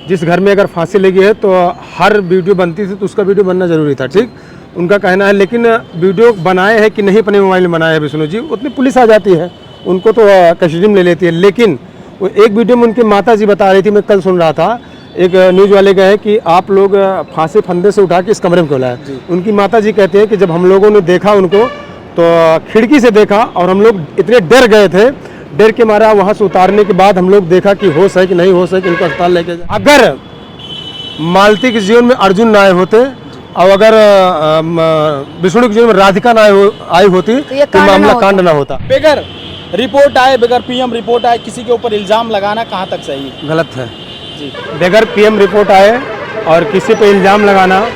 जिस घर में अगर फांसी लगी है तो हर वीडियो बनती थी तो उसका वीडियो बनना जरूरी था, ठीक, उनका कहना है। लेकिन वीडियो बनाए हैं कि नहीं अपने मोबाइल में बनाए हैं विष्णु जी, उतनी पुलिस आ जाती है, उनको तो कस्टडी में ले लेती है। लेकिन वो एक वीडियो में उनकी माता जी बता रही थी, मैं कल सुन रहा था, एक न्यूज़ वाले का है कि आप लोग फांसी फंदे से उठा के इस कमरे में क्यों लाए। उनकी माता जी कहते हैं कि जब हम लोगों ने देखा उनको तो खिड़की से देखा और हम लोग इतने डर गए थे, डर के मारा वहाँ से उतारने के बाद हम लोग देखा कि होश है कि नहीं होश है कि इनको अस्पताल लेके जाए। अगर मालती के जीवन में अर्जुन ना आए होते और अगर विष्णु के जीवन में राधिका ना आई होती तो मामला कांड ना होता। बगैर रिपोर्ट आए, बगैर पीएम रिपोर्ट आए किसी के ऊपर इल्जाम लगाना कहाँ तक सही है? गलत है जी। बगैर पीएम रिपोर्ट आए और किसी पे इल्जाम लगाना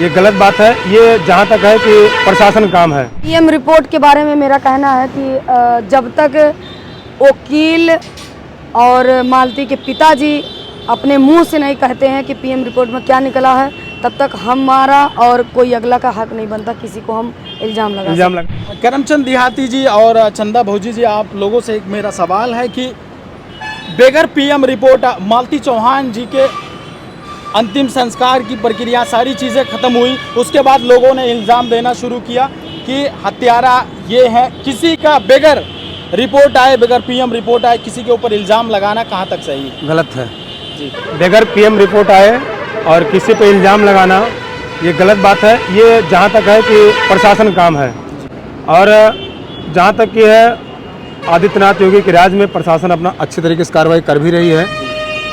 ये गलत बात है। ये जहाँ तक है कि प्रशासन काम है। पीएम रिपोर्ट के बारे में मेरा कहना है कि जब तक वकील और मालती के पिताजी अपने मुंह से नहीं कहते हैं कि पीएम रिपोर्ट में क्या निकला है, तब तक हमारा और कोई अगला का हक नहीं बनता किसी को हम इल्जाम लगा। करमचंद देहाती जी और चंदा भौजी जी, आप लोगों से एक मेरा सवाल है कि बगैर पीएम रिपोर्ट मालती चौहान जी के अंतिम संस्कार की प्रक्रिया सारी चीज़ें खत्म हुई, उसके बाद लोगों ने इल्ज़ाम देना शुरू किया कि हत्यारा ये है। किसी का बगैर रिपोर्ट आए, बगैर पीएम रिपोर्ट आए किसी के ऊपर इल्ज़ाम लगाना कहाँ तक सही है? गलत है जी। बगैर पीएम रिपोर्ट आए और किसी पे इल्ज़ाम लगाना ये गलत बात है। ये जहाँ तक है कि प्रशासन काम है और जहाँ तक कि है आदित्यनाथ योगी के राज में प्रशासन अपना अच्छी तरीके से कार्रवाई कर भी रही है।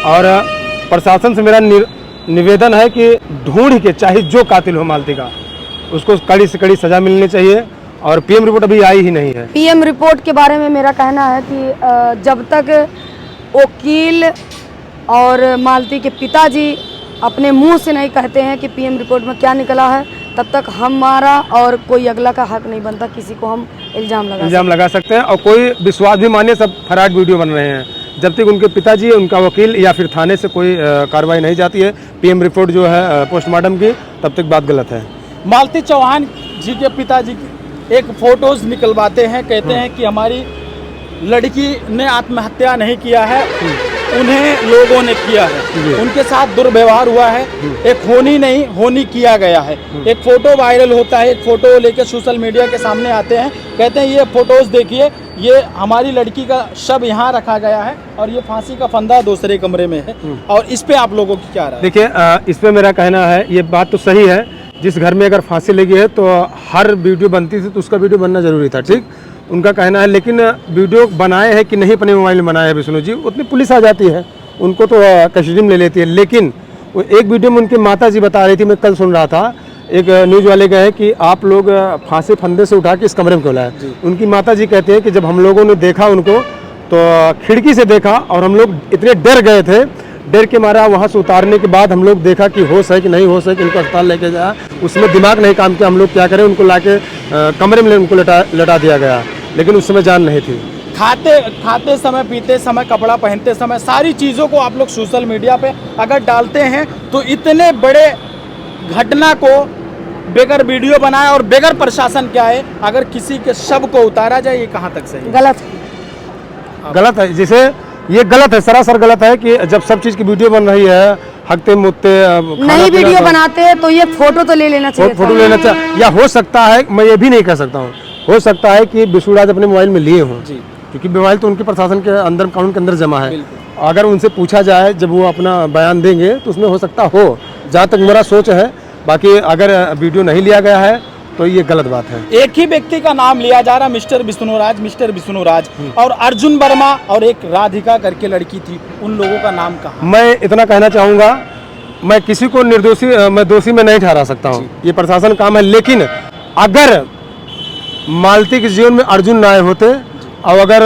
और प्रशासन से मेरा निवेदन है कि ढूंढ के चाहे जो कातिल हो मालती का उसको कड़ी से कड़ी सज़ा मिलनी चाहिए। और पीएम रिपोर्ट अभी आई ही नहीं है। पीएम रिपोर्ट के बारे में मेरा कहना है कि जब तक वकील और मालती के पिताजी अपने मुंह से नहीं कहते हैं कि पीएम रिपोर्ट में क्या निकला है, तब तक हमारा और कोई अगला का हक नहीं बनता किसी को हम इल्ज़ाम लगा सकते हैं। और कोई विश्वास भी मानिए, सब फराड वीडियो बन रहे हैं। जब तक उनके पिताजी, उनका वकील या फिर थाने से कोई कार्रवाई नहीं जाती है पीएम रिपोर्ट जो है पोस्टमार्टम की, तब तक बात गलत है। मालती चौहान जी के पिताजी एक फोटोज निकलवाते हैं, कहते हैं कि हमारी लड़की ने आत्महत्या नहीं किया है, उन्हें लोगों ने किया है, उनके साथ दुर्व्यवहार हुआ है, एक होनी नहीं होनी किया गया है। एक फोटो वायरल होता है, एक फोटो लेकर सोशल मीडिया के सामने आते हैं, कहते हैं ये फोटोज देखिए, ये हमारी लड़की का शव यहाँ रखा गया है और ये फांसी का फंदा दूसरे कमरे में है। और इस पे आप लोगों की क्या राय? देखिए, इस पे मेरा कहना है, ये बात तो सही है, जिस घर में अगर फांसी लगी है तो हर वीडियो बनती थी तो उसका वीडियो बनना जरूरी था, ठीक, उनका कहना है। लेकिन वीडियो बनाए हैं कि नहीं अपने मोबाइल में बनाए हैं विष्णु जी, उतनी पुलिस आ जाती है, उनको तो कस्टडी में ले लेती है। लेकिन वो एक वीडियो में उनकी माता जी बता रही थी, मैं कल सुन रहा था, एक न्यूज़ वाले का है कि आप लोग फांसी फंदे से उठा के इस कमरे में क्यों लाए। उनकी माता जी कहते हैं कि जब हम लोगों ने देखा उनको तो खिड़की से देखा और हम लोग इतने डर गए थे, डर के मारा वहाँ से उतारने के बाद हम लोग देखा कि होश है कि नहीं होश है कि इनको अस्पताल लेके जाया। उसमें दिमाग नहीं काम किया, हम लोग क्या करें, उनको लाके कमरे में उनको लटा दिया गया, लेकिन उस समय जान नहीं थी। खाते समय, पीते समय, कपड़ा पहनते समय, सारी चीज़ों को आप लोग सोशल मीडिया पे अगर डालते हैं तो इतने बड़े घटना को बगैर वीडियो बनाए और बगैर प्रशासन क्या है, अगर किसी के शव को उतारा जाए, ये कहाँ तक सही? गलत है। जैसे ये गलत है, सरासर गलत है कि जब सब चीज़ की वीडियो बन रही है, हकते मुत्ते नहीं वीडियो बनाते हैं तो ये फोटो तो ले लेना चाहिए, फोटो लेना चाहिए। या हो सकता है, मैं ये भी नहीं कह सकता हूँ, हो सकता है कि विष्णुराज अपने मोबाइल में लिए हों, क्योंकि मोबाइल तो उनके प्रशासन के अंदर, कानून के अंदर जमा है। अगर उनसे पूछा जाए, जब वो अपना बयान देंगे तो उसमें हो सकता हो, जहाँ तक मेरा सोच है। बाकी अगर वीडियो नहीं लिया गया है तो ये गलत बात है। एक ही व्यक्ति का नाम लिया जा रहा, मिस्टर विष्णुराज, और अर्जुन वर्मा और एक राधिका करके लड़की थी, उन लोगों का नाम कहाँ? मैं इतना कहना चाहूँगा, मैं किसी को निर्दोषी, मैं दोषी में नहीं ठहरा सकता हूँ, ये प्रशासन काम है। लेकिन अगर मालती के जीवन में अर्जुन ना आए होते और अगर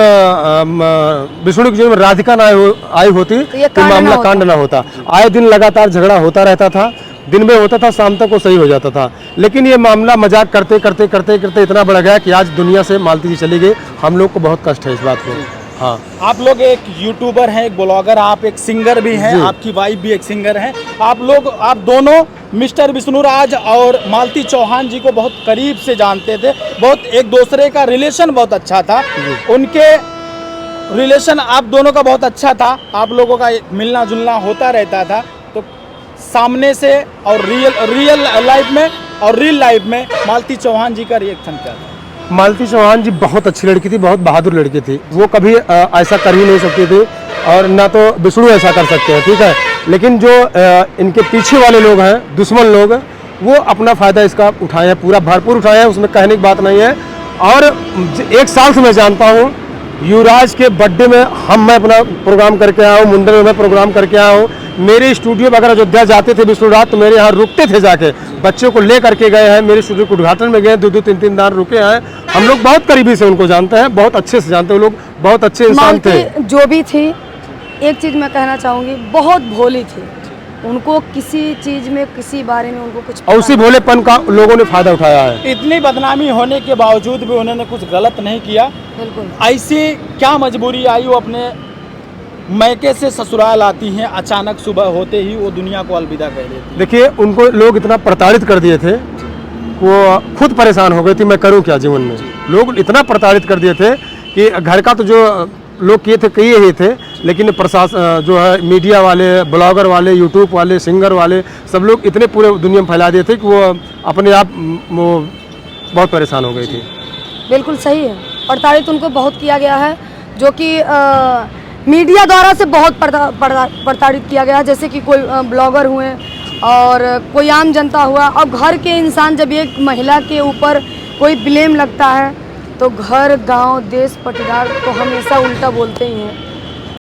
विष्णु के जीवन में राधिका ना आई होती तो मामला कांड ना होता। आए दिन लगातार झगड़ा होता रहता था, दिन में होता था, शाम तक वो सही हो जाता था। लेकिन ये मामला मजाक करते करते करते करते इतना बढ़ गया कि आज दुनिया से मालती जी चली गई। हम लोग को बहुत कष्ट है इस बात को। हाँ, आप लोग एक यूट्यूबर हैं, एक ब्लॉगर, आप एक सिंगर भी हैं, आपकी वाइफ भी एक सिंगर हैं। आप दोनों मिस्टर विष्णुराज और मालती चौहान जी को बहुत करीब से जानते थे, बहुत एक दूसरे का रिलेशन बहुत अच्छा था। उनके रिलेशन आप दोनों का बहुत अच्छा था, आप लोगों का मिलना जुलना होता रहता था, तो सामने से और रियल लाइफ में और रियल लाइफ में मालती चौहान जी का रिएक्शन क्या था? मालती चौहान जी बहुत अच्छी लड़की थी, बहुत बहादुर लड़की थी। वो कभी ऐसा कर ही नहीं सकती थी और ना तो विष्णु ऐसा कर सकते हैं, ठीक है। लेकिन जो इनके पीछे वाले लोग हैं, दुश्मन लोग, वो अपना फ़ायदा इसका उठाए हैं, पूरा भरपूर उठाए हैं, उसमें कहने की बात नहीं है। और 1 साल से मैं जानता हूँ, युवराज के बर्थडे में मैं अपना प्रोग्राम करके आया हूँ, मुंडन में मैं प्रोग्राम करके आया हूँ। मेरे स्टूडियो में अगर अयोध्या जाते थे विष्णु राज तो मेरे यहाँ रुकते थे, जाके बच्चों को ले करके गए हैं, मेरे स्टूडियो के उद्घाटन में गए, 2-2 3-3 दिन रुके हैं। हम लोग बहुत करीबी से उनको जानते हैं, बहुत अच्छे से जानते हैं, वो लोग बहुत अच्छे इंसान थे। मालती जो भी थी, एक चीज़ मैं कहना चाहूँगी, बहुत भोली थी। उनको किसी चीज़ में, किसी बारे में उनको कुछ और उसी भोलेपन का लोगों ने फायदा उठाया है। इतनी बदनामी होने के बावजूद भी उन्होंने कुछ गलत नहीं किया। बिल्कुल। ऐसी क्या मजबूरी आई, वो अपने मैके से ससुराल आती हैं, अचानक सुबह होते ही वो दुनिया को अलविदा कह देती हैं। देखिए, उनको लोग इतना प्रताड़ित कर दिए थे, वो खुद परेशान हो गई थी, मैं करूं क्या जीवन में। लोग इतना प्रताड़ित कर दिए थे कि घर का तो जो लोग किए थे किए ही थे, लेकिन प्रशासन जो है, मीडिया वाले, ब्लॉगर वाले, यूट्यूब वाले, सिंगर वाले, सब लोग इतने पूरे दुनिया में फैला दिए थे कि वो अपने आप वो बहुत परेशान हो गई थी। बिल्कुल सही है, प्रताड़ित उनको बहुत किया गया है, जो कि मीडिया द्वारा से बहुत प्रताड़ित किया गया है। जैसे कि कोई ब्लॉगर हुए और कोई आम जनता हुआ। अब घर के इंसान, जब एक महिला के ऊपर कोई ब्लेम लगता है तो घर, गांव, देश, पटीदार तो हमेशा उल्टा बोलते ही हैं।